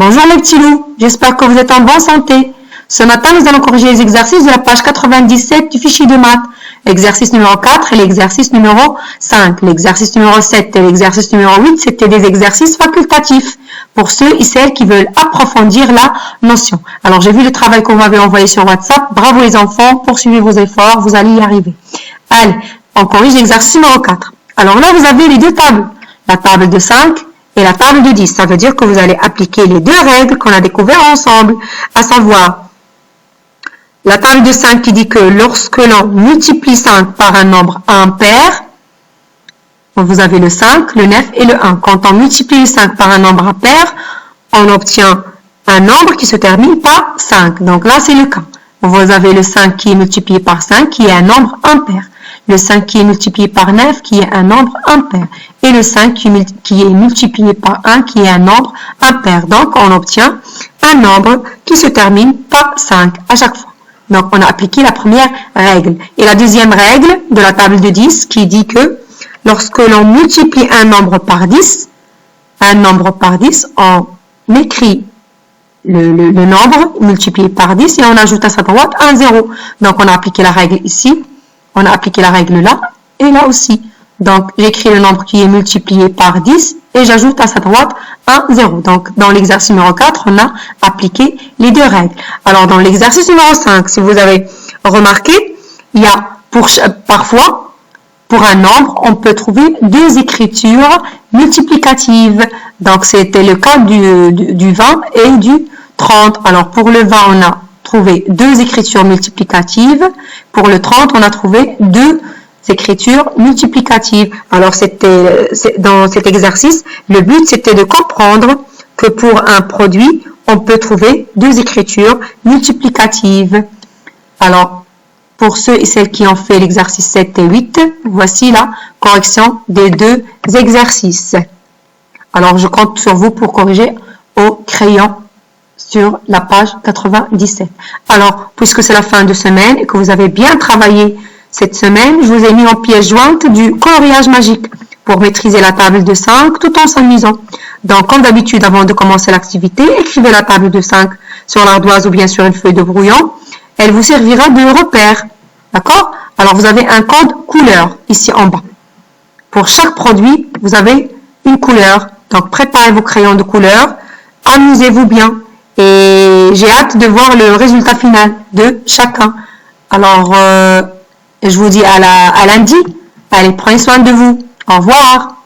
Bonjour mes petits loups, j'espère que vous êtes en bonne santé. Ce matin, nous allons corriger les exercices de la page 97 du fichier de maths. L'exercice numéro 4 et l'exercice numéro 5. L'exercice numéro 7 et l'exercice numéro 8, c'était des exercices facultatifs pour ceux et celles qui veulent approfondir la notion. Alors, j'ai vu le travail qu'on m'avait envoyé sur WhatsApp. Bravo les enfants, poursuivez vos efforts, vous allez y arriver. Allez, on corrige l'exercice numéro 4. Alors là, vous avez les deux tables. La table de 5 et la table de 10. Ça veut dire que vous allez appliquer les deux règles qu'on a découvertes ensemble, à savoir la table de 5 qui dit que lorsque l'on multiplie 5 par un nombre impair, vous avez le 5, le 9 et le 1. Quand on multiplie le 5 par un nombre impair, on obtient un nombre qui se termine par 5. Donc là, c'est le cas. Vous avez le 5 qui est multiplié par 5, qui est un nombre impair. Le 5 qui est multiplié par 9, qui est un nombre impair. Et le 5 qui est multiplié par 1, qui est un nombre impair. Donc, on obtient un nombre qui se termine par 5 à chaque fois. Donc, on a appliqué la première règle. Et la deuxième règle de la table de 10 qui dit que lorsque l'on multiplie un nombre par 10, on écrit le nombre multiplié par 10 et on ajoute à sa droite un 0. Donc, on a appliqué la règle ici, on a appliqué la règle là et là aussi. Donc, j'écris le nombre qui est multiplié par 10 et j'ajoute à sa droite un 0. Donc, dans l'exercice numéro 4, on a appliqué les deux règles. Alors, dans l'exercice numéro 5, si vous avez remarqué, il y a parfois, pour un nombre, on peut trouver deux écritures multiplicatives. Donc, c'était le cas du 20 et du 30. Alors, pour le 20, on a trouvé deux écritures multiplicatives. Pour le 30, on a trouvé deux écritures multiplicatives. Alors, dans cet exercice, le but, c'était de comprendre que pour un produit, on peut trouver deux écritures multiplicatives. Alors, pour ceux et celles qui ont fait l'exercice 7 et 8, voici la correction des deux exercices. Alors, je compte sur vous pour corriger au crayon sur la page 97. Alors, puisque c'est la fin de semaine et que vous avez bien travaillé cette semaine, je vous ai mis en pièce jointe du coloriage magique pour maîtriser la table de 5 tout en s'amusant. Donc, comme d'habitude, avant de commencer l'activité, écrivez la table de 5 sur l'ardoise ou bien sur une feuille de brouillon. Elle vous servira de repère. D'accord? Alors, vous avez un code couleur ici en bas. Pour chaque produit, vous avez une couleur. Donc, préparez vos crayons de couleur. Amusez-vous bien. Et j'ai hâte de voir le résultat final de chacun. Alors, je vous dis à lundi. Allez, prenez soin de vous. Au revoir.